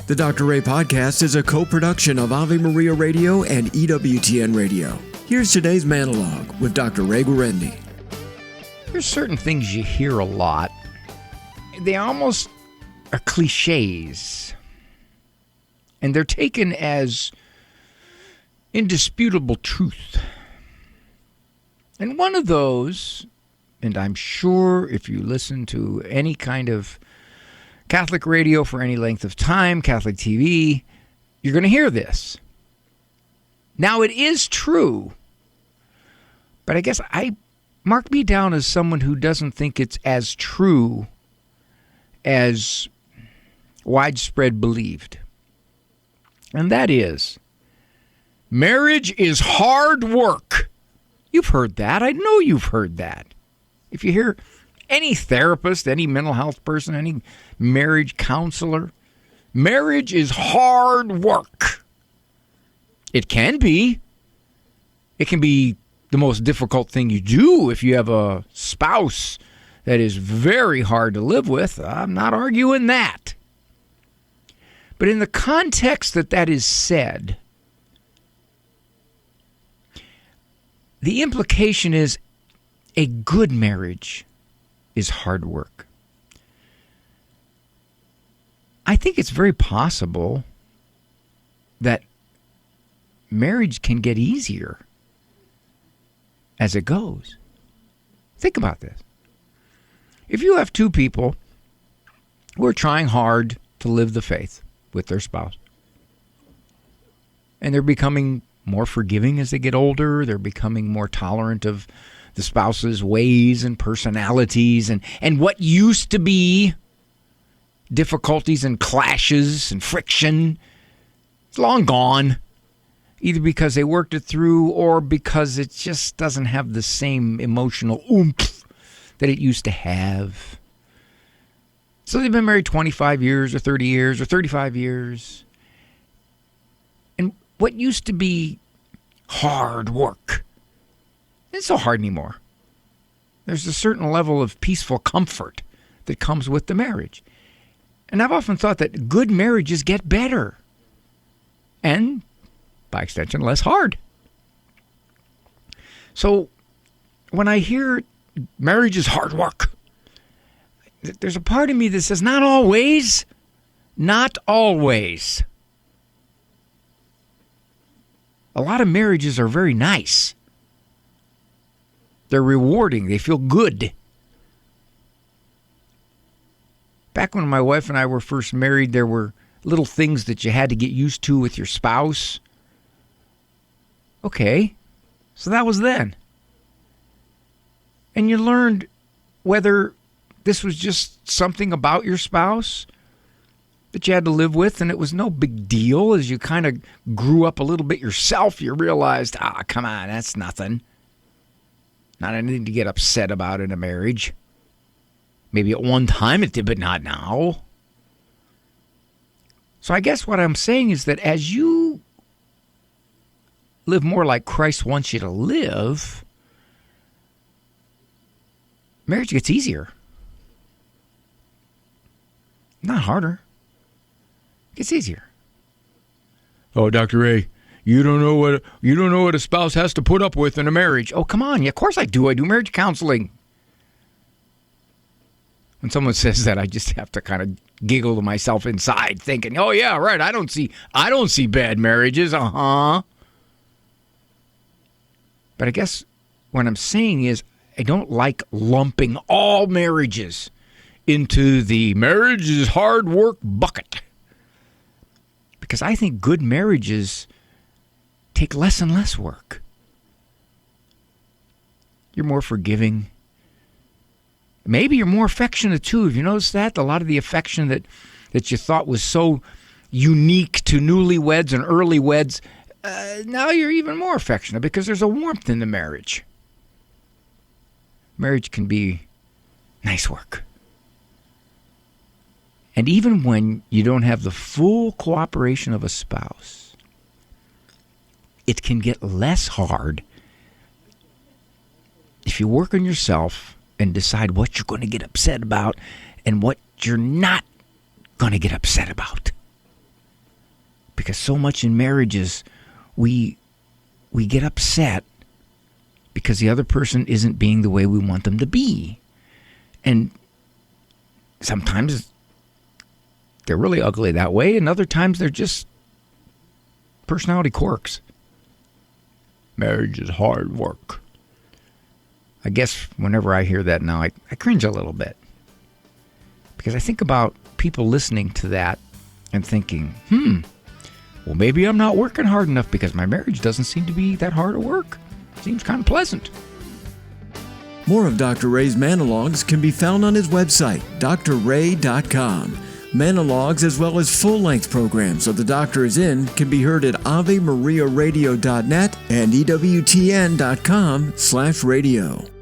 The Dr. Ray Podcast is a co-production of Ave Maria Radio and EWTN Radio. Here's today's monologue with Dr. Ray Guarendi. There's certain things you hear a lot. They almost are cliches. And they're taken as indisputable truth. And one of those, and I'm sure if you listen to any kind of Catholic radio for any length of time, Catholic TV, you're going to hear this. Now, it is true, but I guess I mark me down as someone who doesn't think it's as true as widespread believed. And that is, marriage is hard work. You've heard that. I know you've heard that. If you hear any therapist, any mental health person, any marriage counselor, marriage is hard work. It can be. It can be the most difficult thing you do if you have a spouse that is very hard to live with. I'm not arguing that. But in the context that is said, the implication is a good marriage is hard work. I think it's very possible that marriage can get easier as it goes. Think about this. If you have two people who are trying hard to live the faith with their spouse, and they're becoming more forgiving as they get older, they're becoming more tolerant of the spouse's ways and personalities and what used to be difficulties and clashes and friction, it's long gone. Either because they worked it through or because it just doesn't have the same emotional oomph that it used to have. So they've been married 25 years or 30 years or 35 years. And what used to be hard work isn't so hard anymore. There's a certain level of peaceful comfort that comes with the marriage. And I've often thought that good marriages get better. And, by extension, less hard. So, when I hear marriage is hard work, there's a part of me that says, not always. Not always. A lot of marriages are very nice. They're rewarding. They feel good. Back when my wife and I were first married, there were little things that you had to get used to with your spouse. Okay, so that was then. And you learned whether this was just something about your spouse that you had to live with, and it was no big deal. As you kind of grew up a little bit yourself, you realized, come on, that's nothing. Not anything to get upset about in a marriage. Maybe at one time it did, but not now. So I guess what I'm saying is that as you live more like Christ wants you to live, marriage gets easier. Not harder. It gets easier. Oh, Dr. Ray, you don't know what a spouse has to put up with in a marriage. Oh, come on. Yeah, of course I do. I do marriage counseling. When someone says that, I just have to kind of giggle to myself inside, thinking, "Oh yeah, right. I don't see bad marriages." But I guess what I'm saying is, I don't like lumping all marriages into the marriage is hard work bucket, because I think good marriages take less and less work. You're more forgiving. Maybe you're more affectionate, too. Have you noticed that? A lot of the affection that you thought was so unique to newlyweds and early weds, now you're even more affectionate because there's a warmth in the marriage. Marriage can be nice work. And even when you don't have the full cooperation of a spouse, it can get less hard if you work on yourself and decide what you're going to get upset about and what you're not going to get upset about. Because so much in marriages, we get upset because the other person isn't being the way we want them to be. And sometimes they're really ugly that way, and other times they're just personality quirks. Marriage is hard work. I guess whenever I hear that now, I cringe a little bit. Because I think about people listening to that and thinking, well, maybe I'm not working hard enough because my marriage doesn't seem to be that hard to work. Seems kind of pleasant. More of Dr. Ray's Monologues can be found on his website, drray.com. Monologues as well as full-length programs of The Doctor Is In can be heard at AveMariaRadio.net and EWTN.com/radio.